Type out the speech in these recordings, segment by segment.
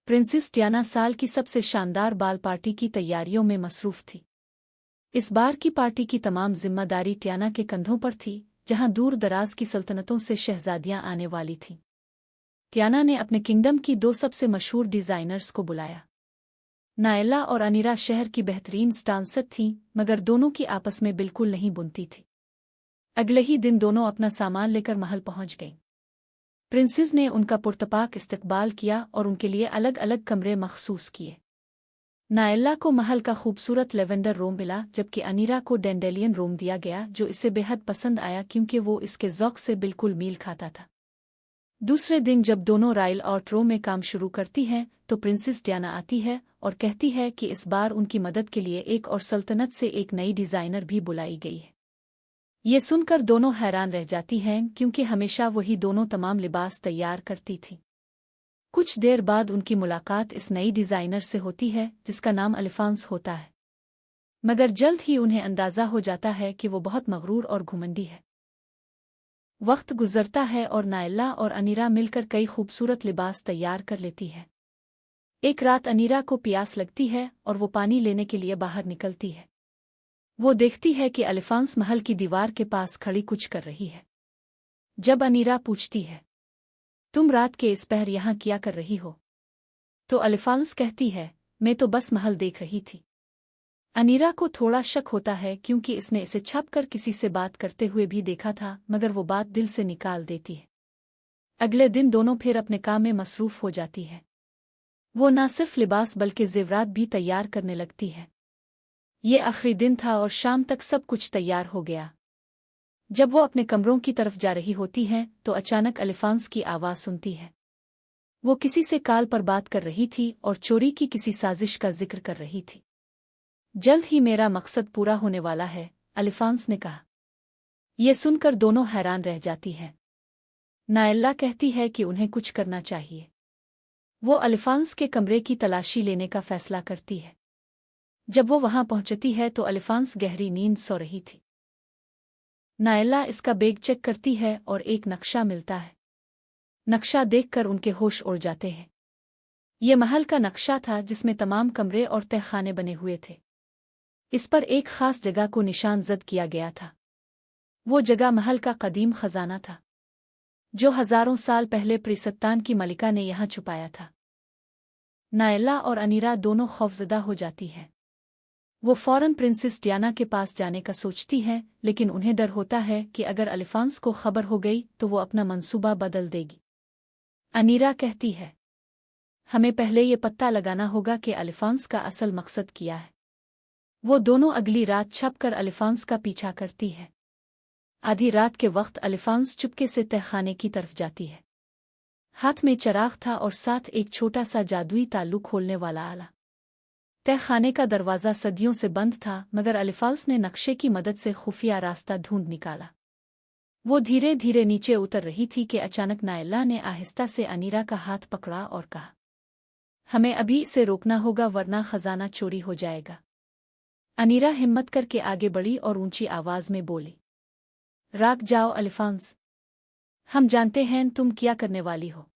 Princess Diana साल की सबसे शानदार बाल पार्टी की तैयारियों में मसरूफ थी। इस बार की पार्टी की तमाम जिम्मेदारी डायना के कंधों पर थी, जहां दूर दराज की सल्तनतों से शहजादियां आने वाली थीं। डायना ने अपने किंगडम की दो सबसे मशहूर डिजाइनर्स को बुलाया। नायला और अनीरा शहर की बेहतरीन स्टांसर थीं, मगर दोनों की आपस में बिल्कुल नहीं बुनती थी। अगले ही दिन दोनों अपना सामान लेकर महल पहुंच गईं। प्रिंसेस ने उनका पुरतपाक इस्तकबाल किया और उनके लिए अलग अलग कमरे मखसूस किए। नायला को महल का खूबसूरत लेवेंडर रूम मिला, जबकि अनीरा को डेंडेलियन रूम दिया गया, जो इसे बेहद पसंद आया क्योंकि वो इसके ज़ौक़ से बिल्कुल मील खाता था। दूसरे दिन जब दोनों रॉयल आर्ट रूम में काम शुरू करती हैं, तो प्रिंसेस डायना आती है और कहती है कि इस बार उनकी मदद के लिए एक और सल्तनत से एक नई डिज़ाइनर भी बुलाई गई है। ये सुनकर दोनों हैरान रह जाती हैं, क्योंकि हमेशा वही दोनों तमाम लिबास तैयार करती थी। कुछ देर बाद उनकी मुलाकात इस नई डिज़ाइनर से होती है, जिसका नाम अल्फांस होता है। मगर जल्द ही उन्हें अंदाज़ा हो जाता है कि वो बहुत मगरूर और घुमंडी है। वक्त गुजरता है और नायला और अनीरा मिलकर कई खूबसूरत लिबास तैयार कर लेती है। एक रात अनीरा को प्यास लगती है और वो पानी लेने के लिए बाहर निकलती है। वो देखती है कि अल्फांस महल की दीवार के पास खड़ी कुछ कर रही है। जब अनीरा पूछती है, तुम रात के इस पहर यहाँ क्या कर रही हो, तो अल्फांस कहती है, मैं तो बस महल देख रही थी। अनीरा को थोड़ा शक होता है, क्योंकि इसने इसे छुपकर किसी से बात करते हुए भी देखा था, मगर वो बात दिल से निकाल देती है। अगले दिन दोनों फिर अपने काम में मसरूफ हो जाती है। वो न सिर्फ लिबास बल्कि ज़ेवरात भी तैयार करने लगती है। ये आखिरी दिन था और शाम तक सब कुछ तैयार हो गया। जब वो अपने कमरों की तरफ जा रही होती है, तो अचानक अल्फांस की आवाज़ सुनती है। वो किसी से कॉल पर बात कर रही थी और चोरी की किसी साजिश का जिक्र कर रही थी। जल्द ही मेरा मकसद पूरा होने वाला है, अल्फांस ने कहा। ये सुनकर दोनों हैरान रह जाती हैं। नायला कहती है कि उन्हें कुछ करना चाहिए। वो अल्फांस के कमरे की तलाशी लेने का फैसला करती है। जब वो वहां पहुंचती है तो अल्फांस गहरी नींद सो रही थी। नायला इसका बैग चेक करती है और एक नक्शा मिलता है। नक्शा देखकर उनके होश उड़ जाते हैं। ये महल का नक्शा था, जिसमें तमाम कमरे और तहखाने बने हुए थे। इस पर एक खास जगह को निशान जद किया गया था। वो जगह महल का कदीम खजाना था, जो हजारों साल पहले प्रिसत्तान की मलिका ने यहाँ छुपाया था। नायला और अनीरा दोनों खौफजदा हो जाती हैं। वो फौरन प्रिंसेस डायना के पास जाने का सोचती हैं, लेकिन उन्हें डर होता है कि अगर अल्फांस को खबर हो गई तो वो अपना मंसूबा बदल देगी। अनीरा कहती है, हमें पहले ये पता लगाना होगा कि अल्फांस का असल मकसद क्या है। वो दोनों अगली रात छुपकर अल्फांस का पीछा करती है। आधी रात के वक्त अल्फांस चुपके से तहखाने की तरफ जाती है। हाथ में चराग था और साथ एक छोटा सा जादुई ताल्लू खोलने वाला आला। तहखाने का दरवाज़ा सदियों से बंद था, मगर अल्फांस ने नक्शे की मदद से खुफिया रास्ता ढूंढ निकाला। वो धीरे धीरे नीचे उतर रही थी कि अचानक नायला ने आहिस्ता से अनीरा का हाथ पकड़ा और कहा, हमें अभी इसे रोकना होगा, वरना खजाना चोरी हो जाएगा। अनीरा हिम्मत करके आगे बढ़ी और ऊंची आवाज में बोली, राख जाओ अल्फांस, हम जानते हैं तुम क्या करने वाली हो।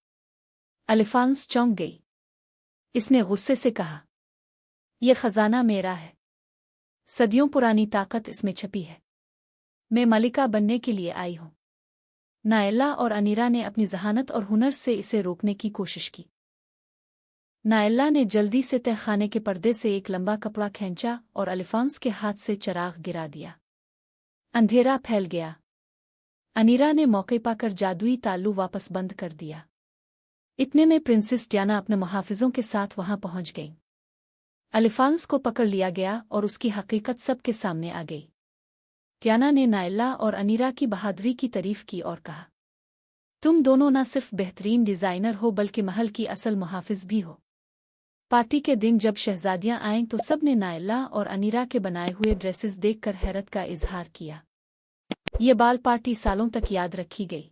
अल्फांस चौंक गई। इसने गुस्से से कहा, यह खजाना मेरा है। सदियों पुरानी ताकत इसमें छपी है। मैं मलिका बनने के लिए आई हूं। नायला और अनीरा ने अपनी जहानत और हुनर से इसे रोकने की कोशिश की। नायला ने जल्दी से तहखाने के पर्दे से एक लंबा कपड़ा खींचा और अल्फांस के हाथ से चराग गिरा दिया। अंधेरा फैल गया। अनीरा ने मौके पाकर जादुई ताल्लू वापस बंद कर दिया। इतने में प्रिंसेस डायना अपने मुहाफिजों के साथ वहां पहुंच गई। अल्फांस को पकड़ लिया गया और उसकी हकीकत सबके सामने आ गई। डायना ने नायला और अनीरा की बहादुरी की तारीफ की और कहा, तुम दोनों न सिर्फ बेहतरीन डिजाइनर हो बल्कि महल की असल मुहाफिज भी हो। पार्टी के दिन जब शहजादियां आईं तो सब ने नायला और अनीरा के बनाए हुए ड्रेसेस देखकर हैरत का इजहार किया। ये बाल पार्टी सालों तक याद रखी गई।